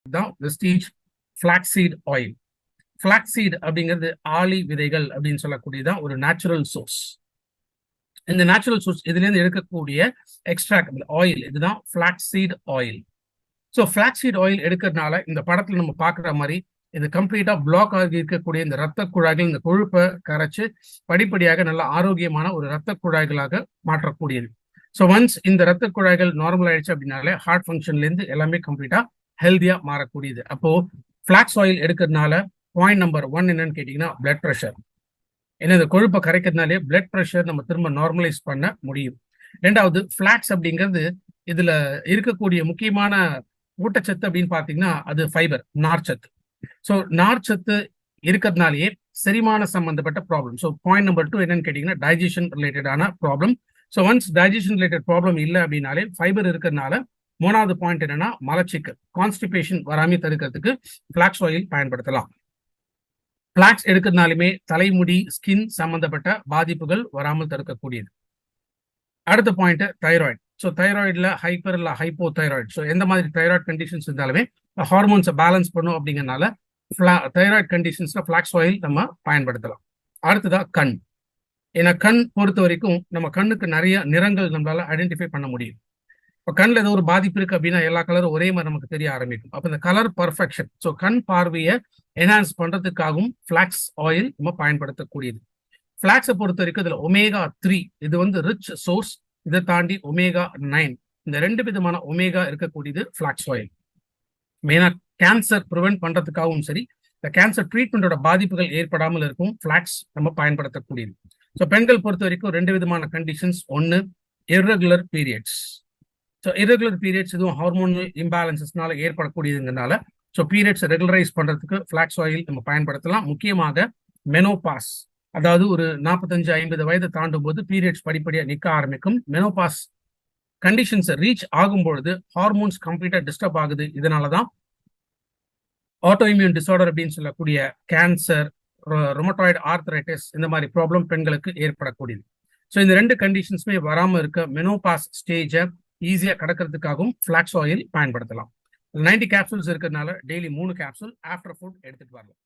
தான் Vestige ஃபிளாக்ஸீட் oil. ஃபிளாக்ஸீட் அப்படிங்கிறது ஆளி விதைகள் அப்படின்னு சொல்லக்கூடியதான் ஒரு நேச்சுரல் சோர்ஸ். இந்த நேச்சுரல் சோர்ஸ் இதுல இருந்து எடுக்கக்கூடிய எக்ஸ்ட்ராக்ட் ஆயில் இதுதான் ஃபிளாக்ஸீட் ஆயில். ஸோ ஃபிளாக்ஸீட் ஆயில் எடுக்கிறதுனால இந்த படத்துல நம்ம பார்க்குற மாதிரி இது கம்ப்ளீட்டா பிளாக் ஆகி இருக்கக்கூடிய இந்த ரத்த குழாய்கள் இந்த கொழுப்பை கரைச்சு படிப்படியாக நல்ல ஆரோக்கியமான ஒரு ரத்த குழாய்களாக மாற்றக்கூடியது. ஸோ ஒன்ஸ் இந்த ரத்த குழாய்கள் நார்மல் ஆயிடுச்சு அப்படின்னாலே ஹார்ட் ஃபங்க்ஷன்ல இருந்து எல்லாமே கம்ப்ளீட்டா ஹெல்தியா மாறக்கூடியது. அப்போ ஃபிளாக்ஸ் ஆயில் எடுக்கிறதுனால பாயிண்ட் நம்பர் 1 என்னன்னு கேட்டீங்கன்னா பிளட் ப்ரெஷர். ஏன்னா இந்த கொழுப்பை கரைக்கிறதுனாலே பிளட் ப்ரெஷர் நம்ம திரும்ப நார்மலைஸ் பண்ண முடியும். ரெண்டாவது ஃபிளாக்ஸ் அப்படிங்கிறது இதுல இருக்கக்கூடிய முக்கியமான ஊட்டச்சத்து அப்படின்னு பாத்தீங்கன்னா அது ஃபைபர், நார்ச்சத்து. ஸோ நார்ச்சத்து இருக்கிறதுனாலேயே செரிமான சம்பந்தப்பட்ட ப்ராப்ளம். ஸோ பாயிண்ட் நம்பர் 2 என்னன்னு கேட்டீங்கன்னா டைஜஷன் ரிலேட்டடான problem. So once digestion related problem இல்லை அப்படின்னாலே ஃபைபர் இருக்கிறதுனால மூணாவது பாயிண்ட் என்னன்னா மலச்சிக்கல், கான்ஸ்டிபேஷன் வராம தடுக்கிறதுக்கு ஃபிளாக்ஸ் ஆயில் பயன்படுத்தலாம். ஃபிளாக்ஸ் எடுக்கிறதுனாலுமே தலைமுடி, ஸ்கின் சம்பந்தப்பட்ட பாதிப்புகள் வராமல் தடுக்கக்கூடியது. அடுத்த பாயிண்ட் தைராய்டு. ஸோ தைராய்டுல ஹைப்பர் இல்லை ஹைப்போ தைராய்டு. ஸோ எந்த மாதிரி தைராய்டு கண்டிஷன்ஸ் இருந்தாலுமே ஹார்மோன்ஸை பேலன்ஸ் பண்ணும் அப்படிங்கிறதுனால தைராய்டு கண்டிஷன்ஸ்ல ஃபிளாக்ஸ் ஆயில் நம்ம பயன்படுத்தலாம். அடுத்ததா கண். ஏன்னா கண் பொறுத்த வரைக்கும் நம்ம கண்ணுக்கு நிறைய நிறங்கள் நம்மளால ஐடென்டிஃபை பண்ண முடியும். இப்போ கண்ணில் ஏதோ ஒரு பாதிப்பு இருக்கு அப்படின்னா எல்லா கலரும் ஒரே மாதிரி நமக்கு தெரிய ஆரம்பிக்கும். அப்போ இந்த கலர் பர்ஃபெக்ஷன், ஸோ கண் பார்வையை என்ஹான்ஸ் பண்றதுக்காகவும் ஃபிளாக்ஸ் ஆயில் நம்ம பயன்படுத்தக்கூடியது. ஃபிளாக்ஸை பொறுத்த வரைக்கும் இதுல ஒமேகா 3 இது வந்து ரிச் சோர்ஸ். இதை தாண்டி ஒமேகா 9 இந்த 2 விதமான ஒமேகா இருக்கக்கூடியது ஃபிளாக்ஸ் ஆயில். மெயினா கேன்சர் ப்ரிவென்ட் பண்றதுக்காகவும் சரி, இந்த கேன்சர் ட்ரீட்மெண்டோட பாதிப்புகள் ஏற்படாமல் இருக்கும் ஃபிளாக்ஸ் நம்ம பயன்படுத்தக்கூடியது. ஸோ பெண்கள் பொறுத்த வரைக்கும் 2 விதமான கண்டிஷன்ஸ். ஒன்று irregular periods. So irregular periods இதுவும் ஹார்மோனல் இம்பேலன்சஸ்னால ஏற்படக்கூடியதுங்கிறனால ஸோ பீரியட்ஸ் ரெகுலரைஸ் பண்றதுக்கு ஃபிளாக்ஸ் ஆயில் நம்ம பயன்படுத்தலாம். முக்கியமாக மெனோபாஸ், அதாவது ஒரு 45-50 வயது தாண்டும் போது பீரியட்ஸ் படிப்படியாக நிற்க ஆரம்பிக்கும். மெனோபாஸ் கண்டிஷன்ஸ் ரீச் ஆகும் பொழுது ஹார்மோன்ஸ் கம்ப்ளீட்டா டிஸ்டர்ப் ஆகுது. இதனாலதான் ஆட்டோஇம்யூன் டிசார்டர் அப்படின்னு சொல்லக்கூடிய கேன்சர், ரொமட்டாய்டு ஆர்த்ரைட்டிஸ் இந்த மாதிரி ப்ராப்ளம் பெண்களுக்கு ஏற்படக்கூடியது. ஸோ இந்த 2 கண்டிஷன்ஸுமே வராமல் இருக்க மெனோபாஸ் ஸ்டேஜை ஈஸியாக கடக்கிறதுக்காகவும் ஃபிளாக்ஸ் ஆயில் பயன்படுத்தலாம். 90 கேப்சூல்ஸ் இருக்கிறதுனால டெய்லி 3 கேப்சூல் ஆஃப்டர் ஃபுட் எடுத்துட்டு வரலாம்.